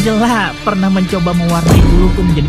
Angela pernah mencoba mewarnai buluku menjadi...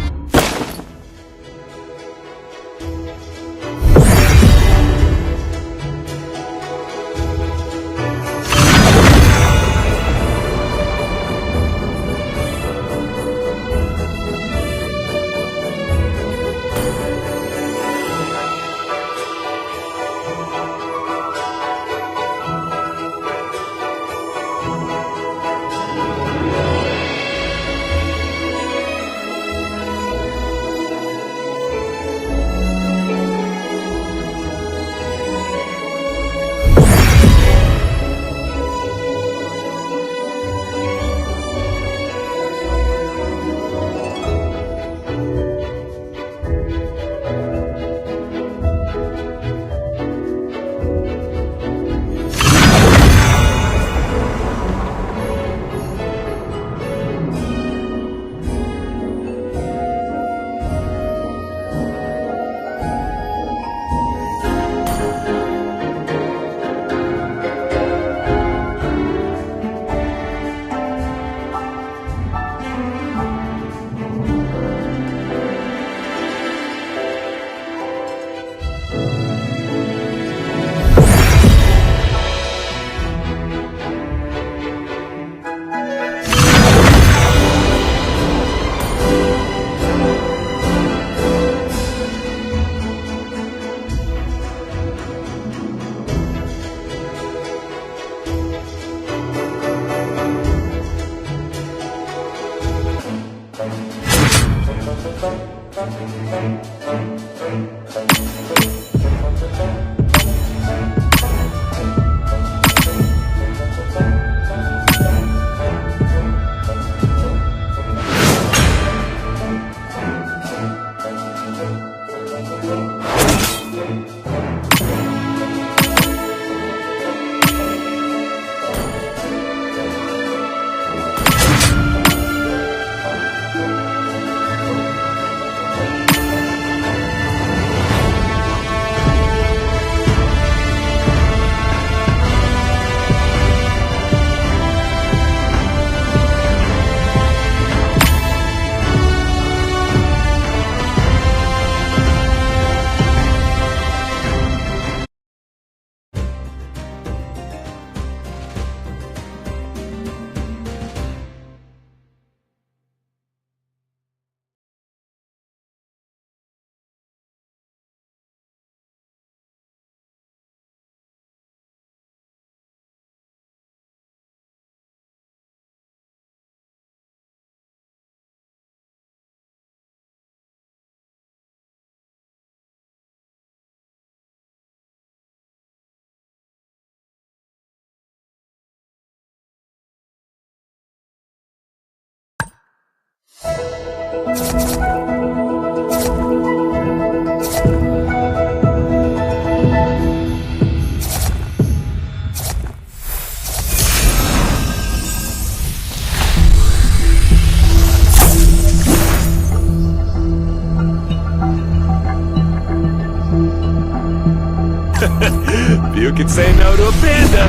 You can say no to a panda.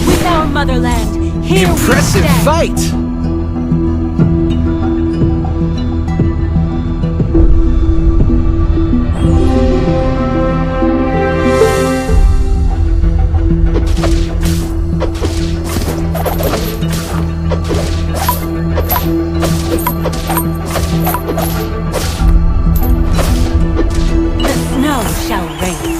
With our motherland, here Impressive we stand. fight. The snow shall reign.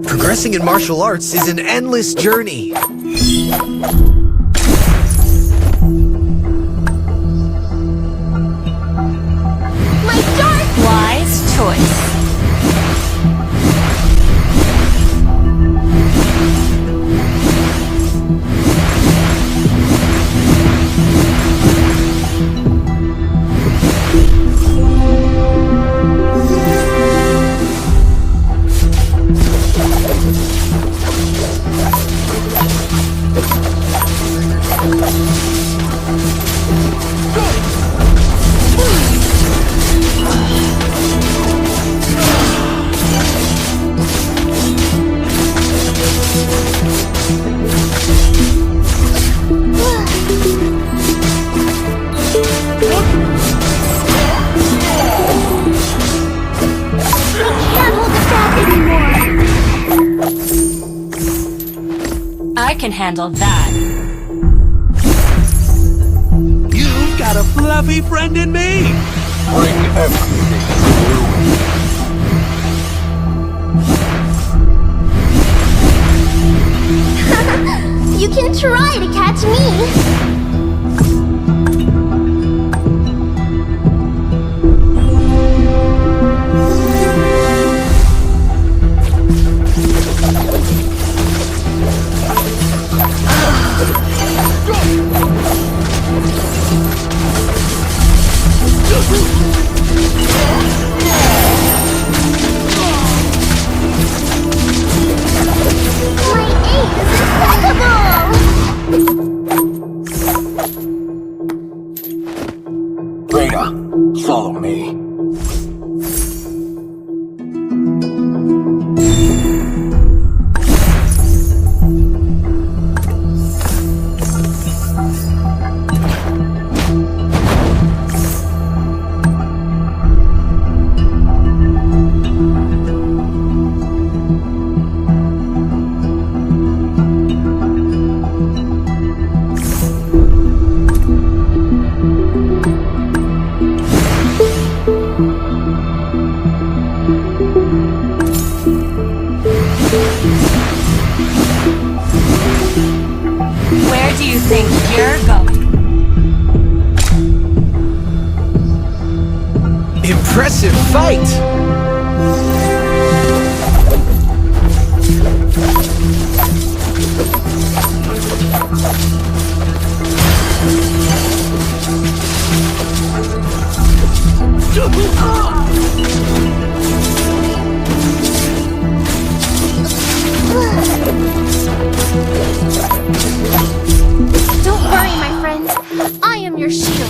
Progressing in martial arts is an endless journey. My dark wise choice. can handle that. You've got a fluffy friend in me! Bring everything You can try to catch me. My aim is impeccable! Rita, follow me. Where do you think you're going? Impressive fight! Don't worry, my friend. I am your shield.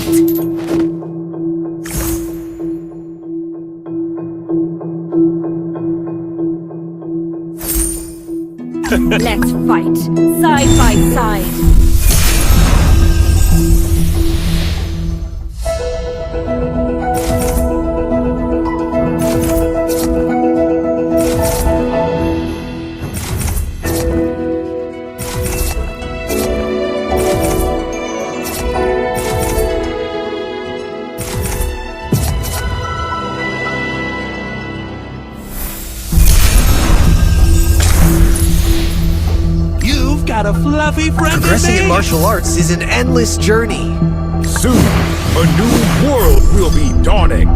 Let's fight, side by side. You've got a fluffy friend Progressing in in me! martial arts is an endless journey. Soon, a new world will be dawning.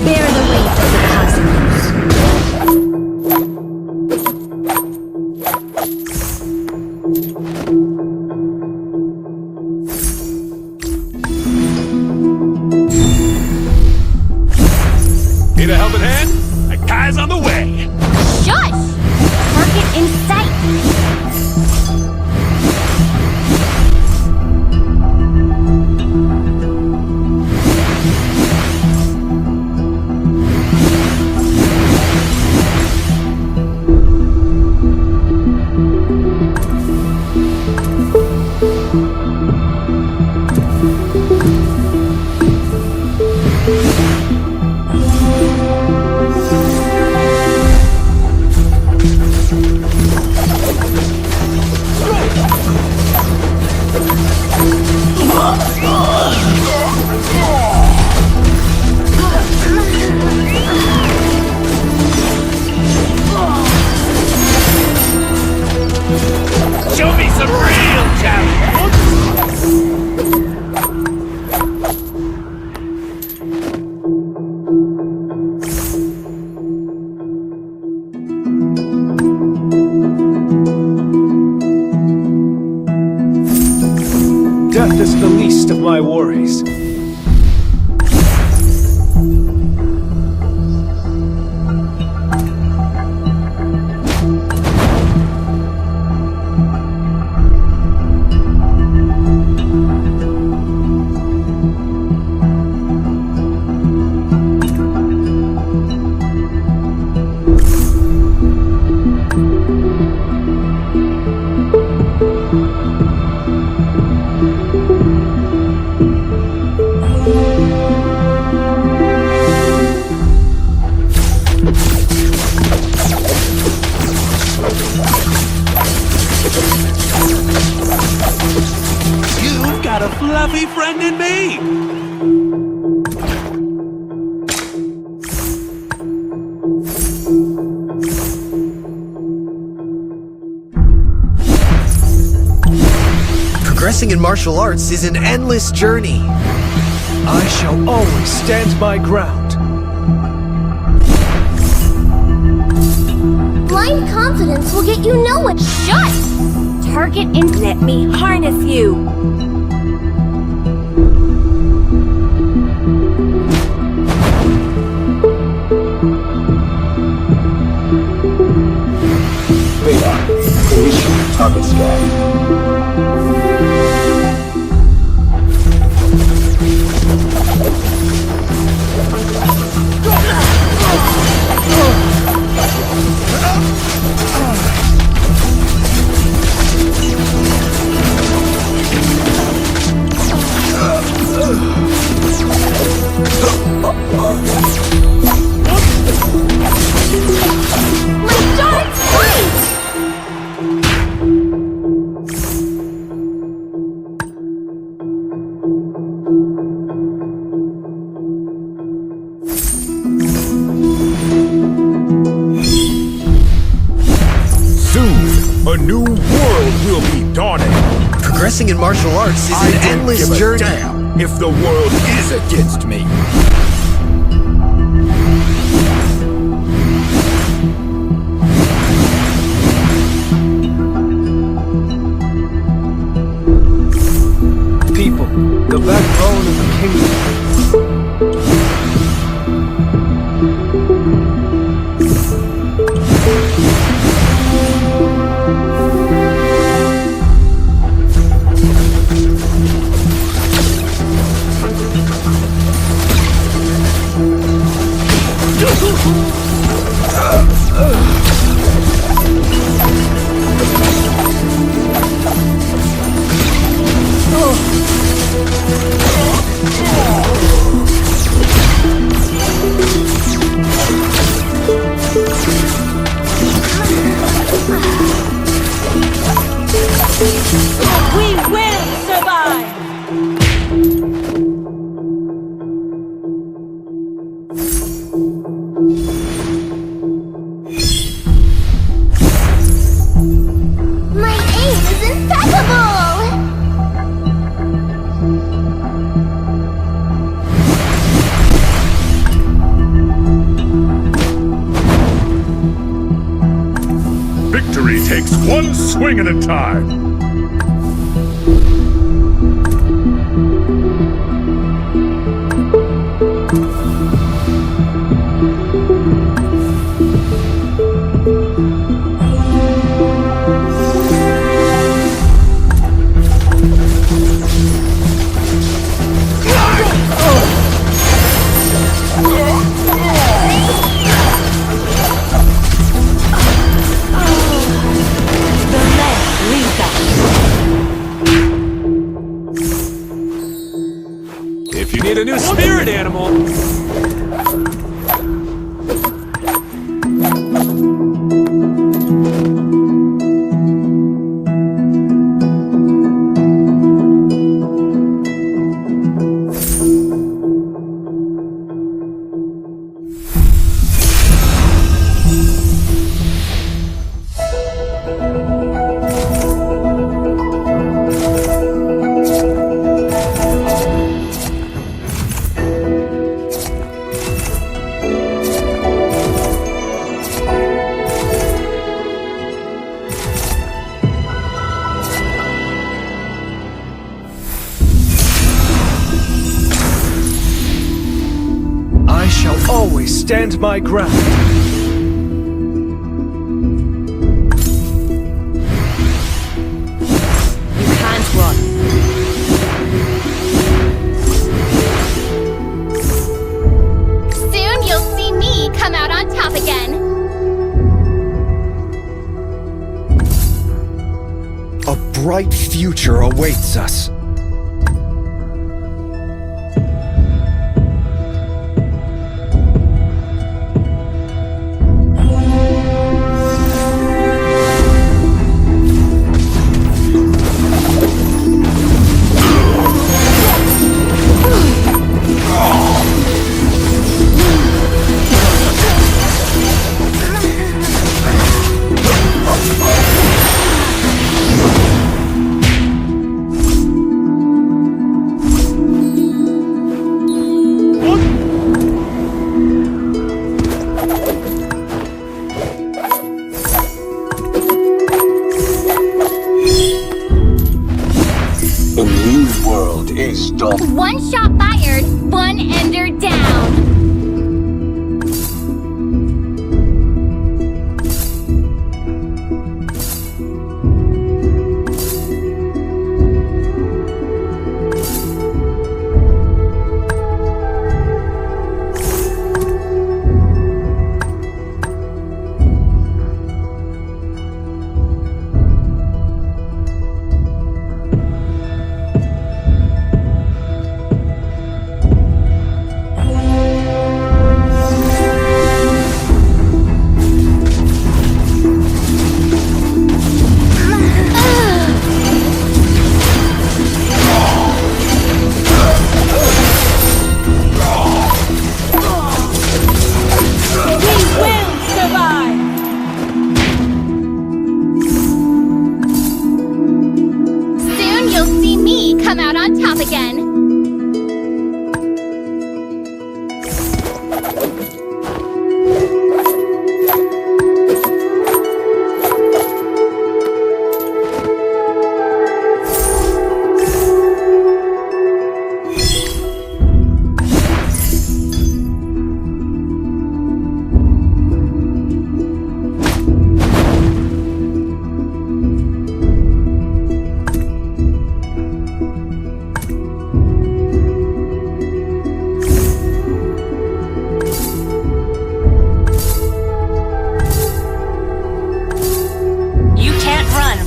Bear the weight of the cosmos. Need a helping hand? A guy's on the way! Shush! Target in sight. Show me some real challenge! Progressing in martial arts is an endless journey. I shall always stand my ground. Blind confidence will get you nowhere. Shut! Target and let me harness you. Initial target scan. My dark fight! Soon, a new world will be dawning. Progressing in martial arts is I an don't endless give a journey. damn if the world is against me. People, the backbone of the kingdom. We will survive! My aim is impeccable! Victory takes one swing at a time. If you need a new spirit animal, I shall always stand my ground. You can't run. Soon you'll see me come out on top again. A bright future awaits us.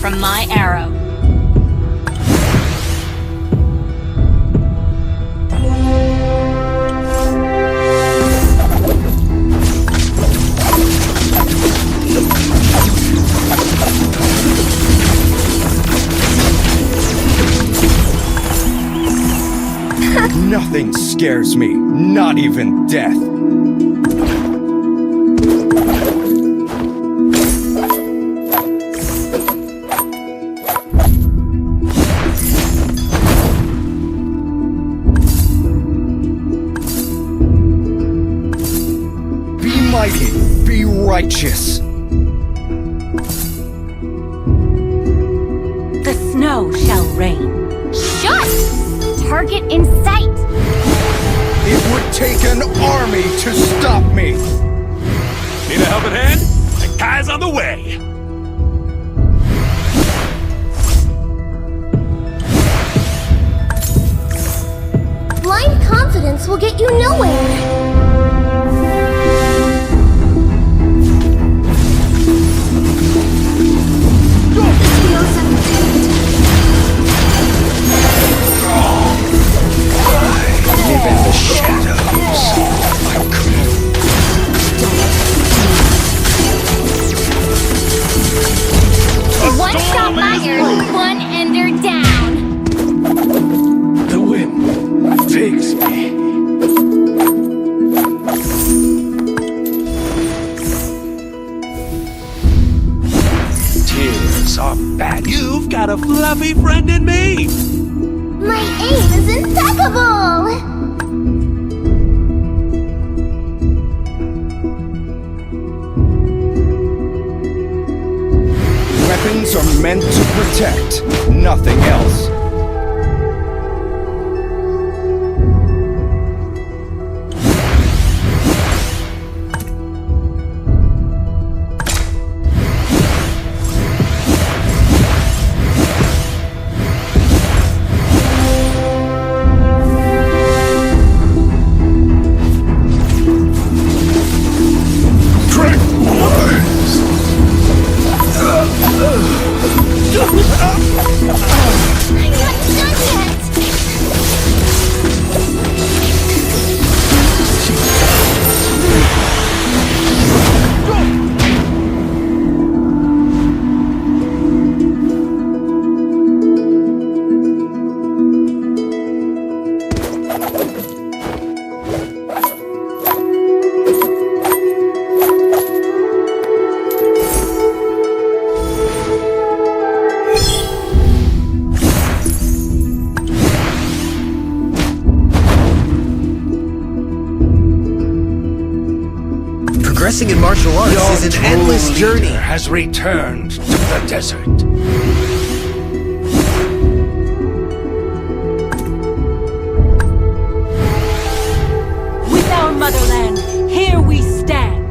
from my arrow. Nothing scares me, not even death. Be mighty, be righteous. The snow shall rain. Shut! Target in sight! It would take an army to stop me. Need a helping hand? The guy's on the way. Blind confidence will get you nowhere. This feels empty. Live in the shadows. I could. One shot fired, one ender down. The wind takes me. Tears are bad. You've got a fluffy friend in me. My aim is impeccable! Weapons are meant to protect, nothing else. I'm not done yet! Progressing in martial arts is an endless journey. Has returned to the desert. With our motherland, here we stand.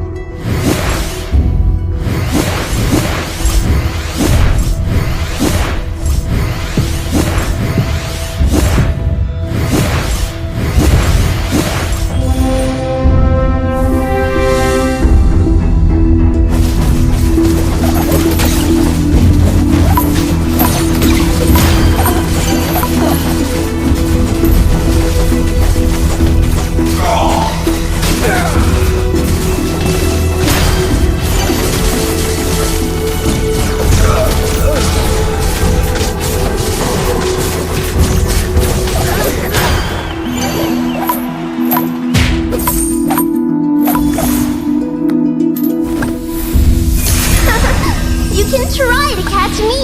You can try to catch me!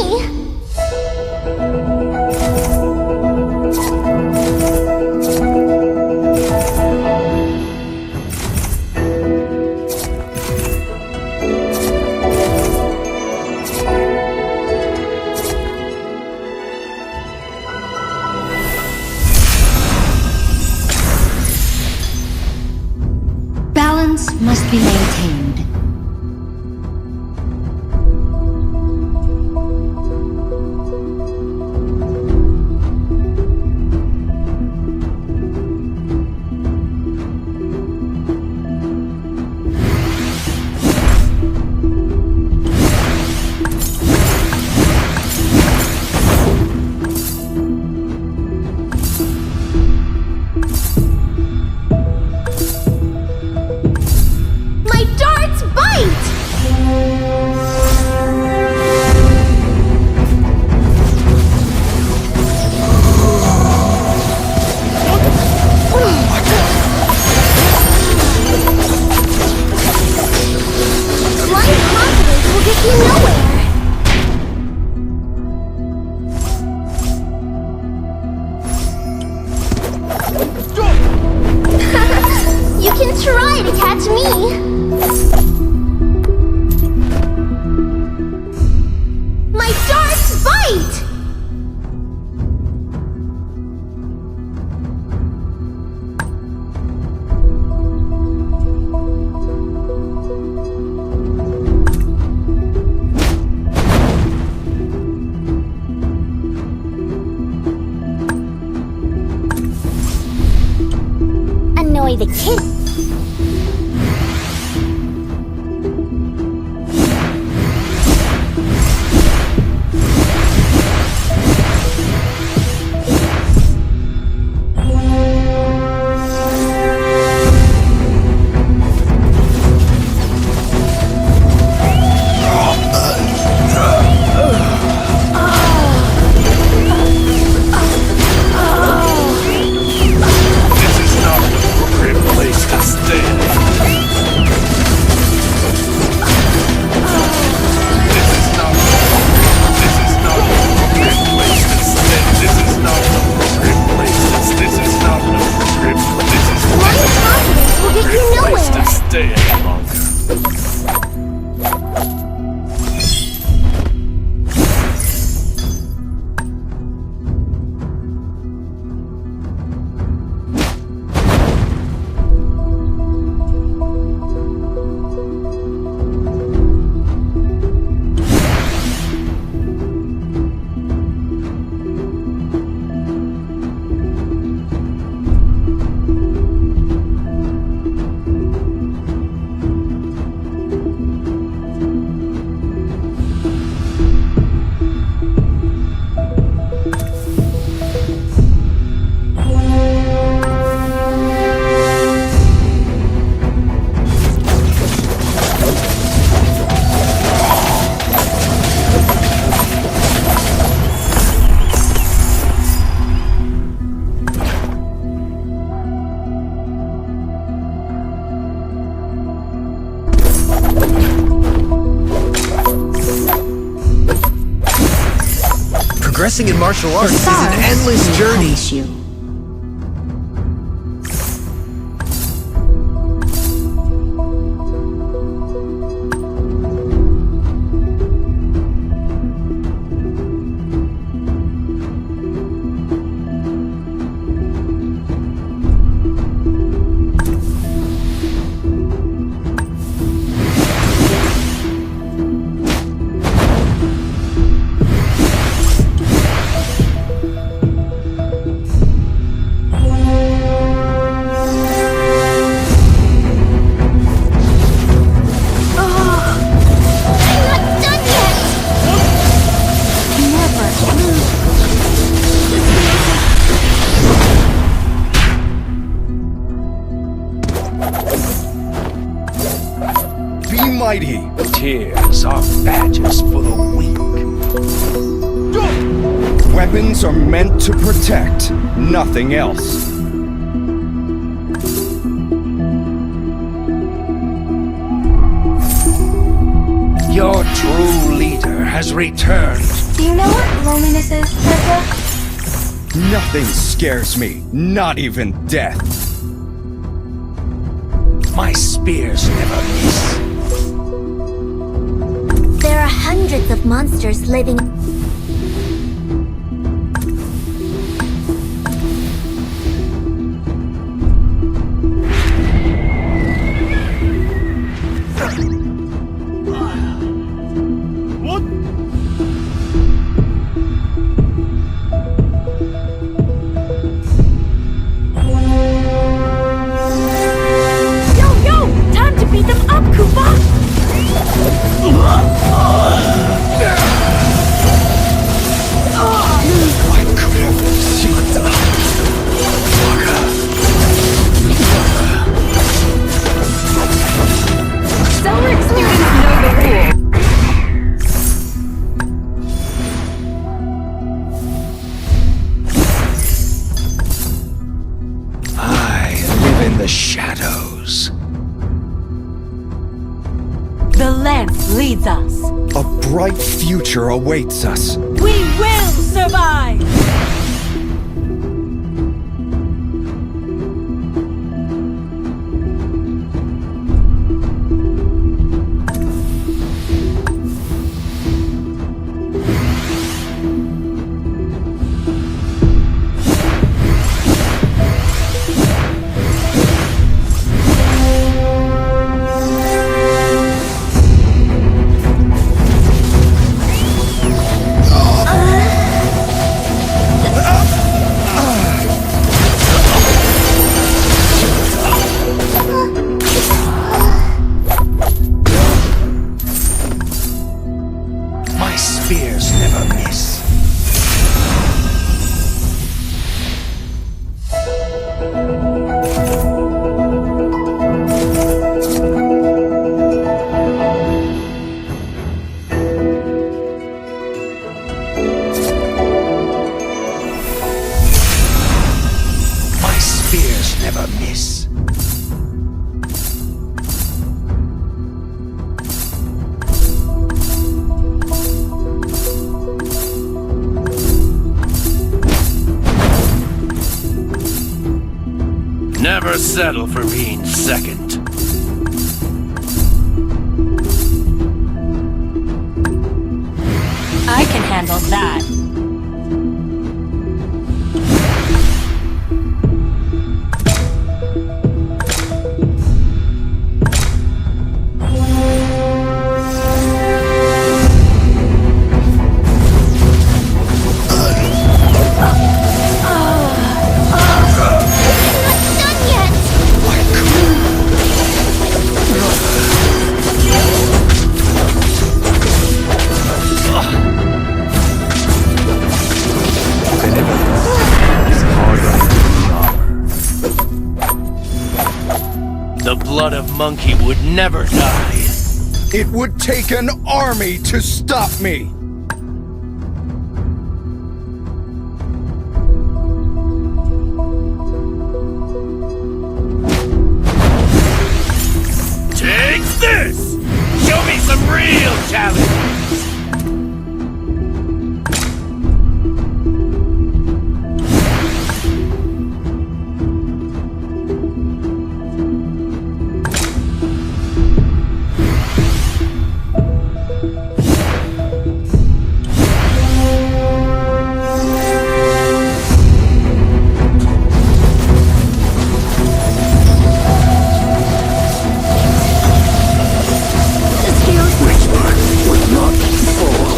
Balance must be maintained. try to catch me. My darts bite! Annoy the kid. Progressing in martial arts is an endless journey. You. Be mighty. Tears are badges for the weak. Weapons are meant to protect, nothing else. Your true leader has returned. Do you know what loneliness is, Pemuja? Nothing scares me, not even death. My spears never miss. There are hundreds of monsters living. Shadows. The lens leads us. A bright future awaits us. We will survive! settle for being second. I can handle that. Done yet! The blood of monkey would never die. It would take an army to stop me. Take this! Show me some real challenge!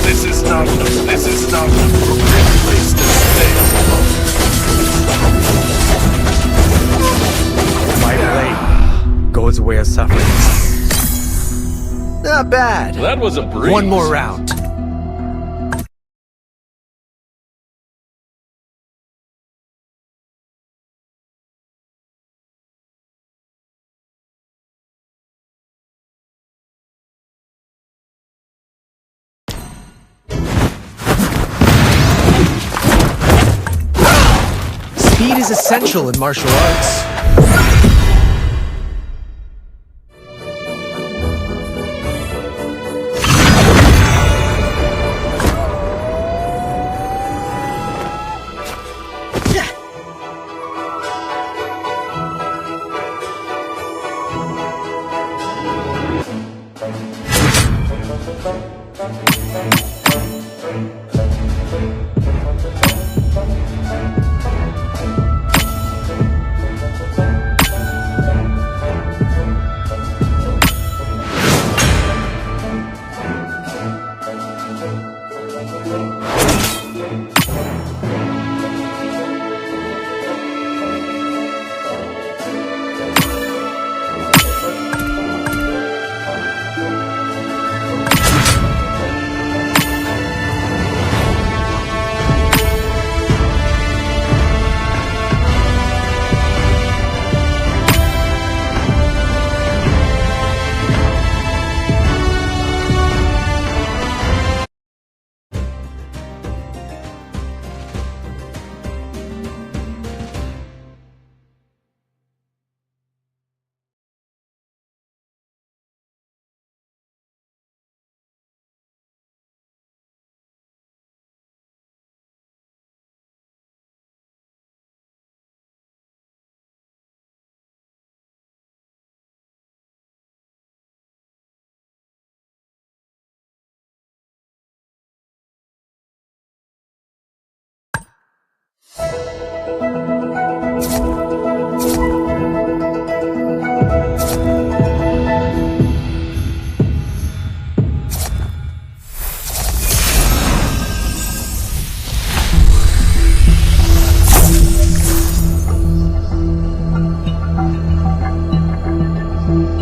This is not an appropriate place to stay. My blade goes where suffering is. Not bad. That was a breeze. One more round. Speed is essential in martial arts.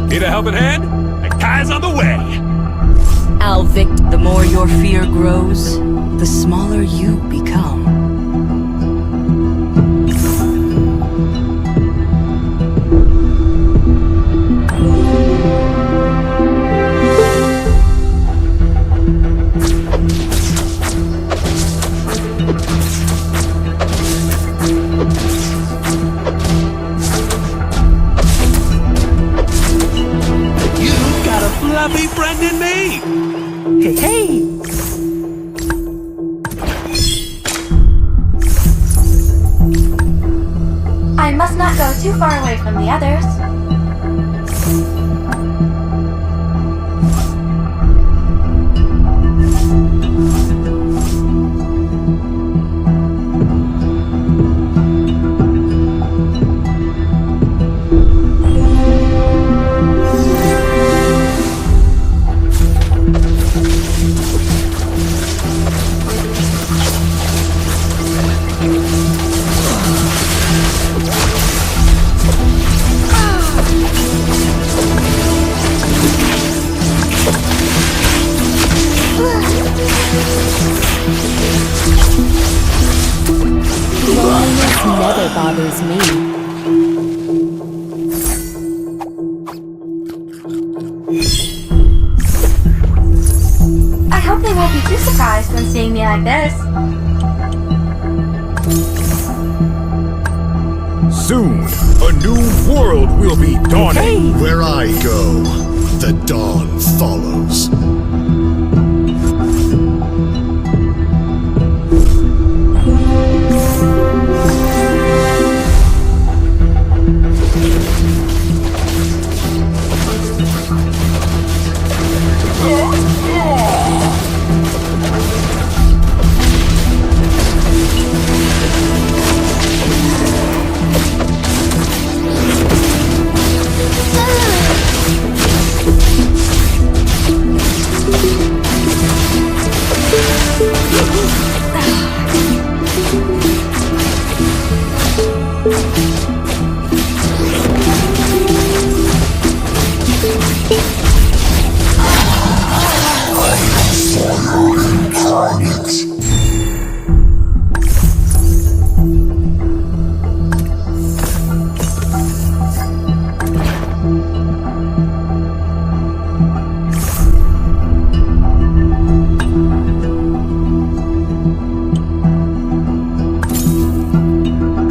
Need a helping hand? A guy's on the way. Alvict, the more your fear grows, the smaller you become. You've got a fluffy friend in me. Hey, hey! I must not go was too far away from the others. Loneliness never bothers me. I hope they won't be too surprised when seeing me like this. Soon, a new world will be dawning. Where I go, the dawn follows.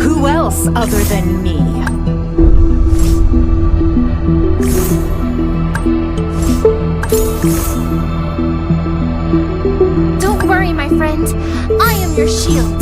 Who else other than me? Don't worry, my friend. I am your shield.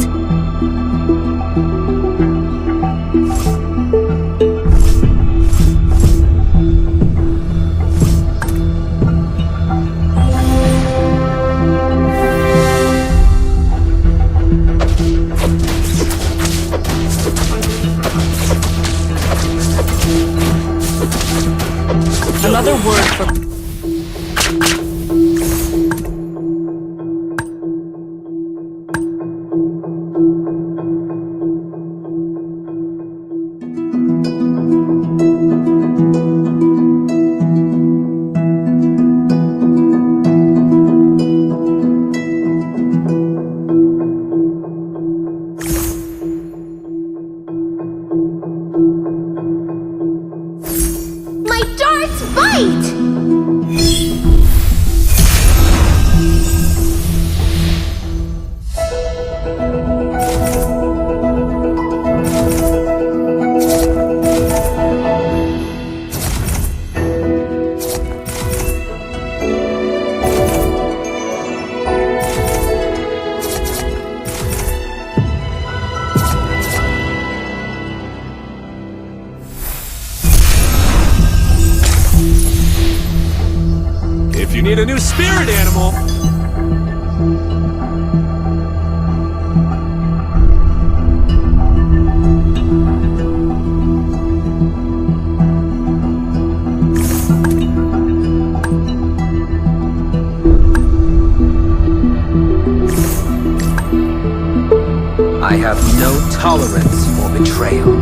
Another word for My darts bite! If you need a new spirit animal, I have no tolerance for betrayal.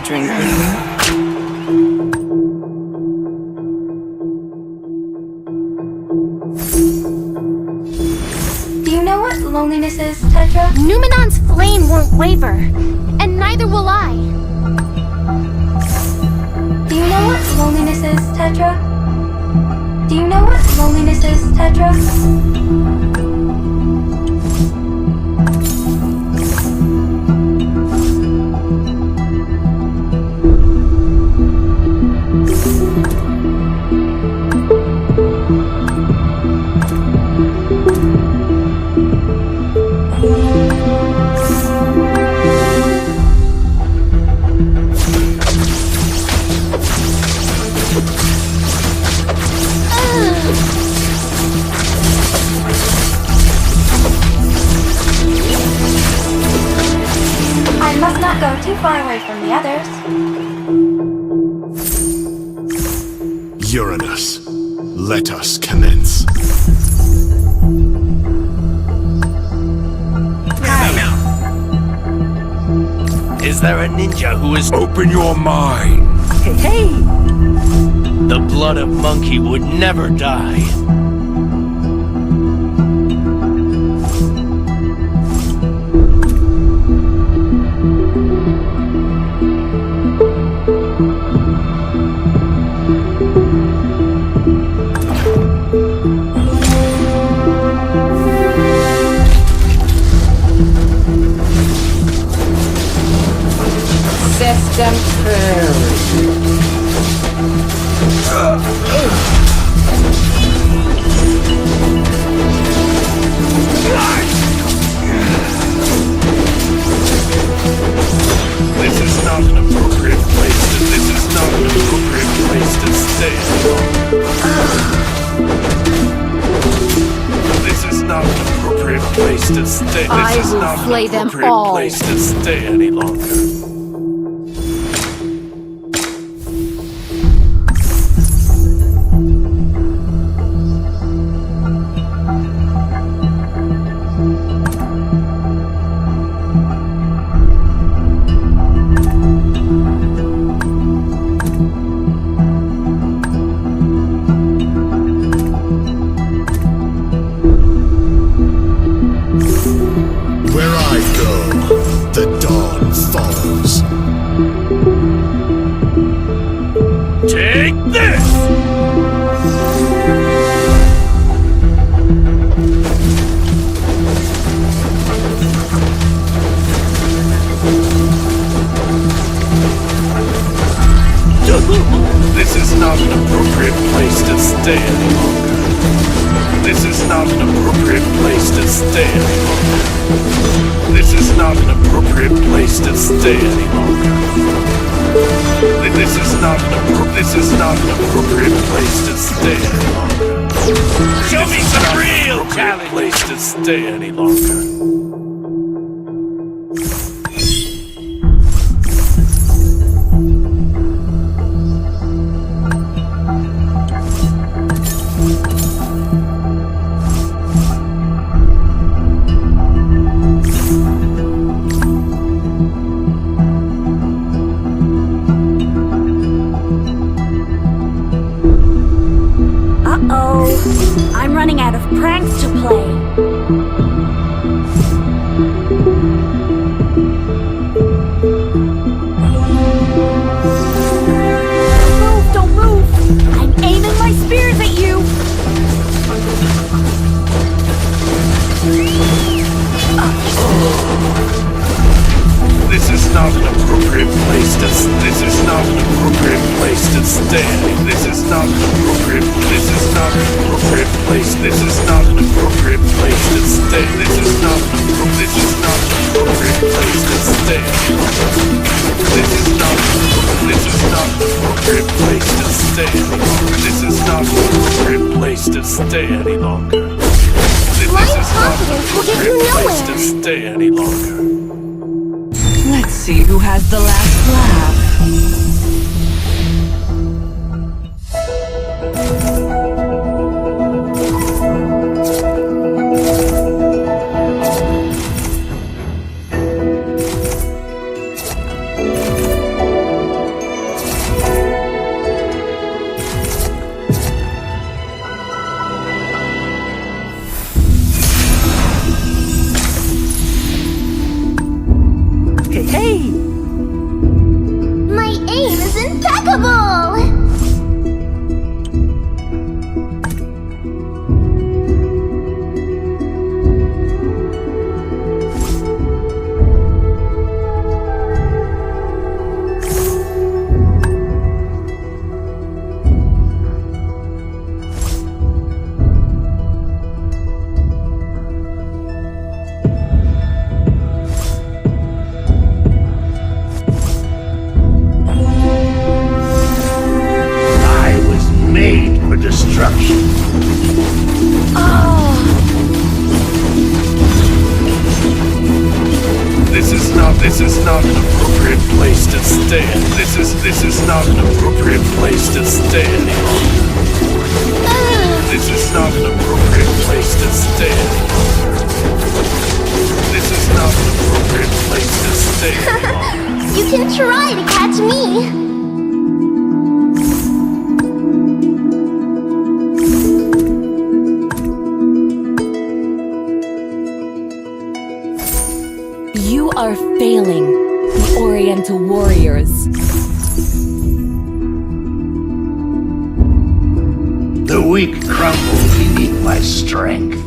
drink with me? Do you know what loneliness is, Tetra? Numenon's flame won't waver, and neither will I. Do you know what loneliness is, Tetra? Do you know what loneliness is, Tetra? I must not go too far away from the others. Uranus, let us commence. Is there a ninja who is... Open your mind. Hey! The blood of monkey would never die. System This is not an appropriate place to... This is not an appropriate place to stay. This is not an appropriate place to stay. I This is will not flay an them appropriate all. place to stay any longer. Where I go, the dawn follows. Take this! This is not an appropriate place to stay any longer. This is not an appropriate place to stay any longer. This is not an appropriate place to stay any longer. This is not an appropriate place to stay any longer. Show me some real challenge. Place to stay any longer. Uh-oh. I'm running out of pranks to play. Don't move! I'm aiming my spears at you! This is not an appropriate place to... This is not an appropriate place to stay. This is not an appropriate... This is not an appropriate place. This is not an appropriate place to stay. This is not an appropriate... This is not an appropriate place to stay. This is not... This is not an appropriate place to stay. This is not an appropriate place to stay any longer. This is not an appropriate place to stay any longer. Let's see who has the last laugh. destruction. This is not an appropriate place to stand. This is not an appropriate place to stand. This is not an appropriate place to stand. This is not an appropriate place to stand. You can try to catch me. You are failing, the Oriental warriors. The weak crumble beneath my strength.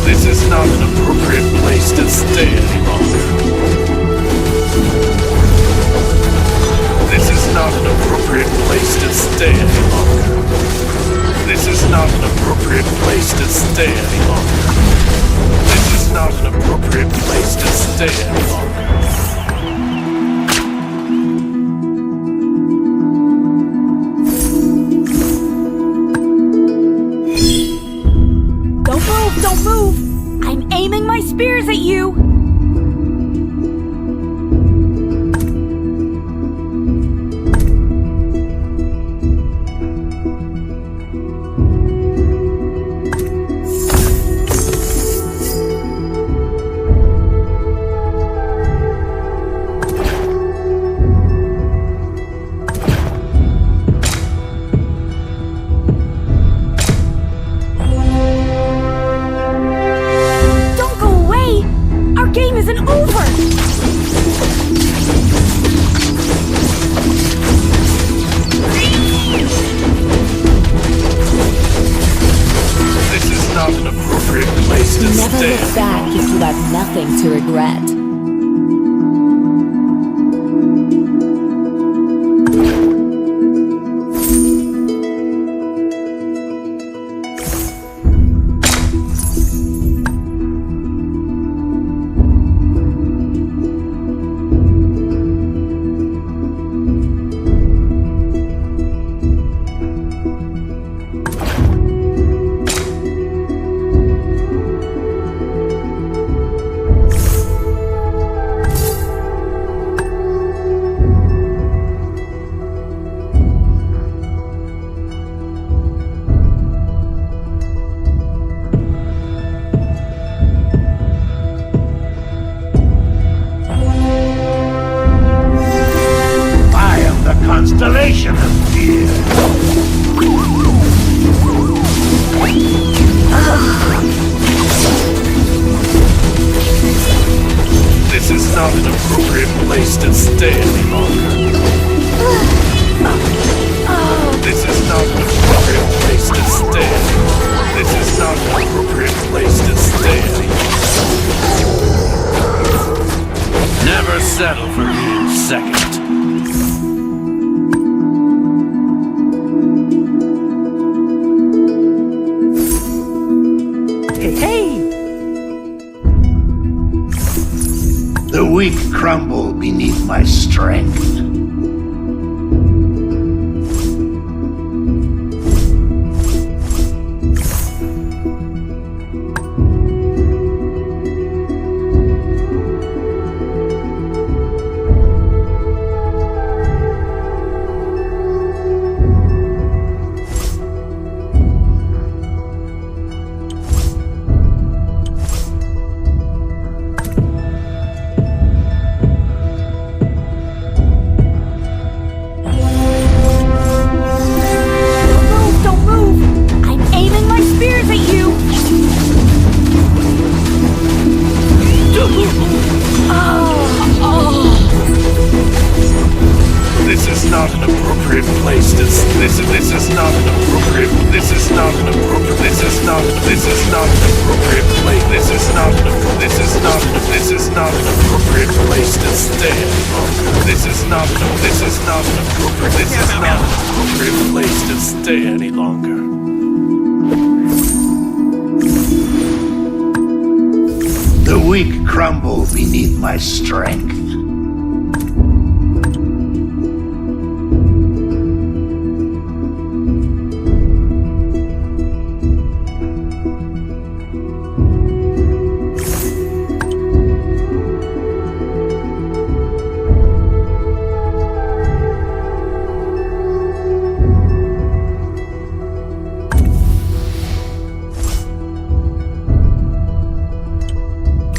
This is not an appropriate place to stay any longer. This is not an appropriate place to stay any longer. This is not an appropriate place to stay any longer. This is not an appropriate place to stay any longer. Don't move! I'm aiming my spears at you! Never look back if you have nothing to regret. Constellation of fear. This is not an appropriate place to stay any longer. This is not an appropriate place to stay any longer. This is not an appropriate place to stay any longer. Never settle for being second. The weak crumble beneath my strength. This is not an appropriate. This is not an appropriate. This is not an appropriate place. This is not an appropriate place to stay any longer. This is not an appropriate place to stay any longer. The weak crumble beneath my strength.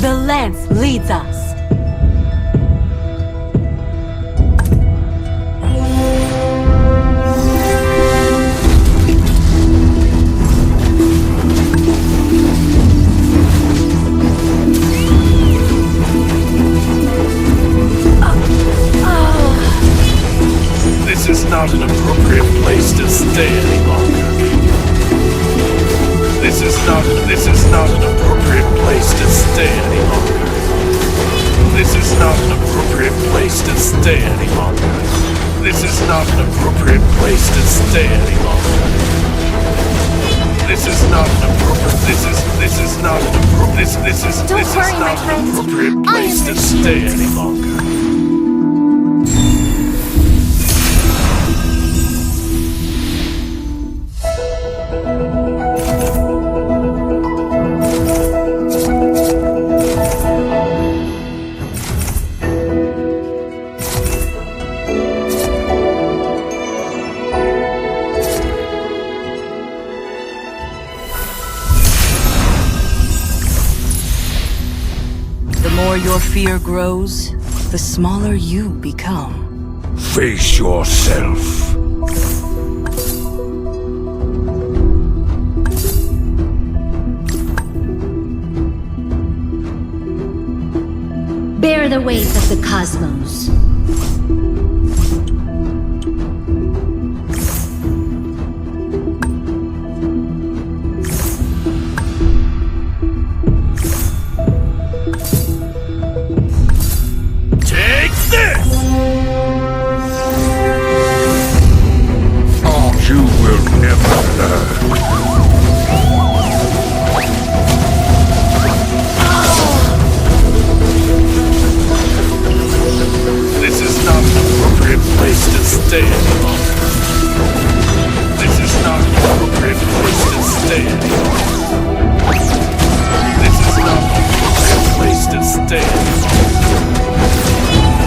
The lens leads us. This is not an appropriate place to stay any longer. This is not an appropriate place to stay any longer. This is not an appropriate place to stay any longer. This is not an appropriate place to stay any longer. This is not an appropriate. This is not an appropriate. This is Don't this worry, is my not an friends. appropriate I place am to the stay shield. any longer. The more your fear grows, the smaller you become. Face yourself. Bear the weight of the cosmos. Take this! You will never learn. This is not an appropriate place to stay any longer. This is not an appropriate place to stay any longer. This is not an appropriate place to stay any longer.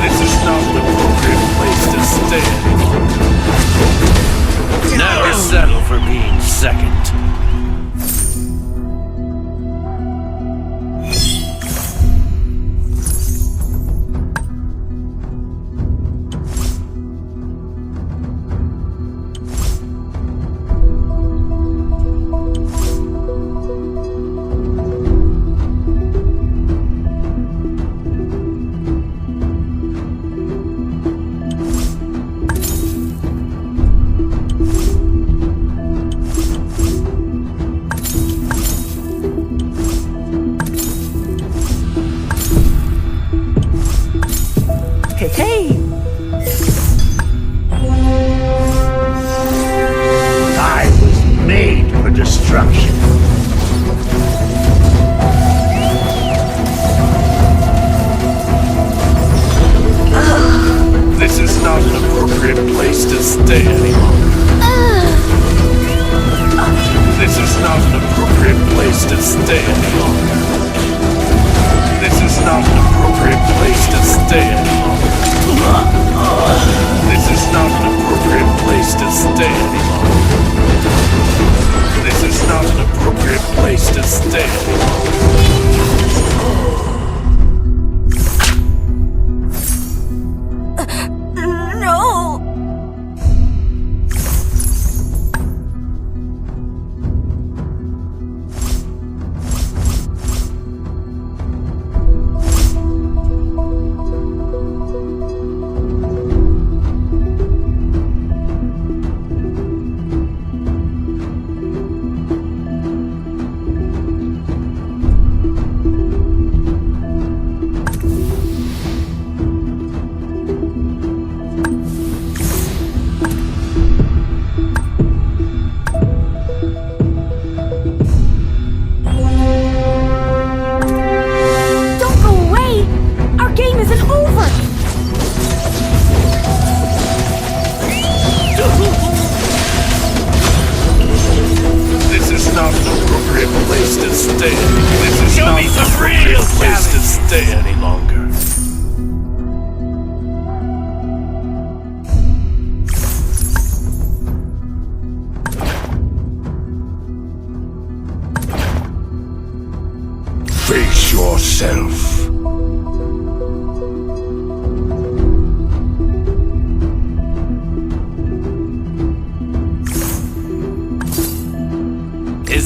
This is not an appropriate place to stay any longer. Never settle for being second. Hey! I was made for destruction. This is not an appropriate place to stay any longer. This is not an appropriate place to stay any longer. This is not an appropriate place to stay any longer. This is not an appropriate place to stay any longer. This is not an appropriate place to stay any longer. No!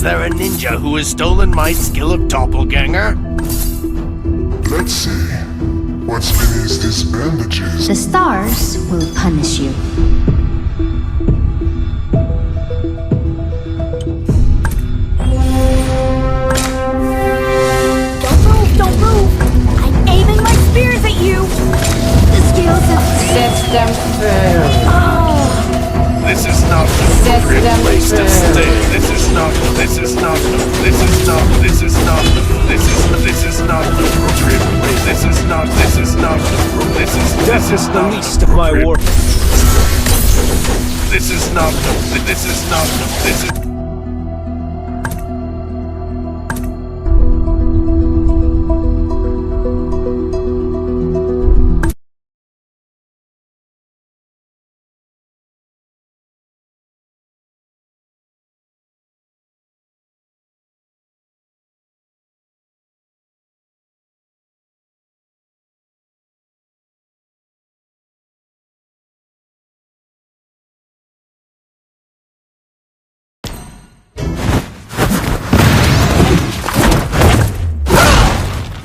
Is there a ninja who has stolen my skill of doppelganger? Let's see. What's beneath these bandages? The stars will punish you. Don't move! I'm aiming my spears at you! The skills of... Set them firm. This is not the appropriate place to stay. This is not the appropriate place. This is not the least of my work. This is not the.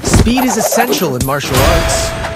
Speed is essential in martial arts.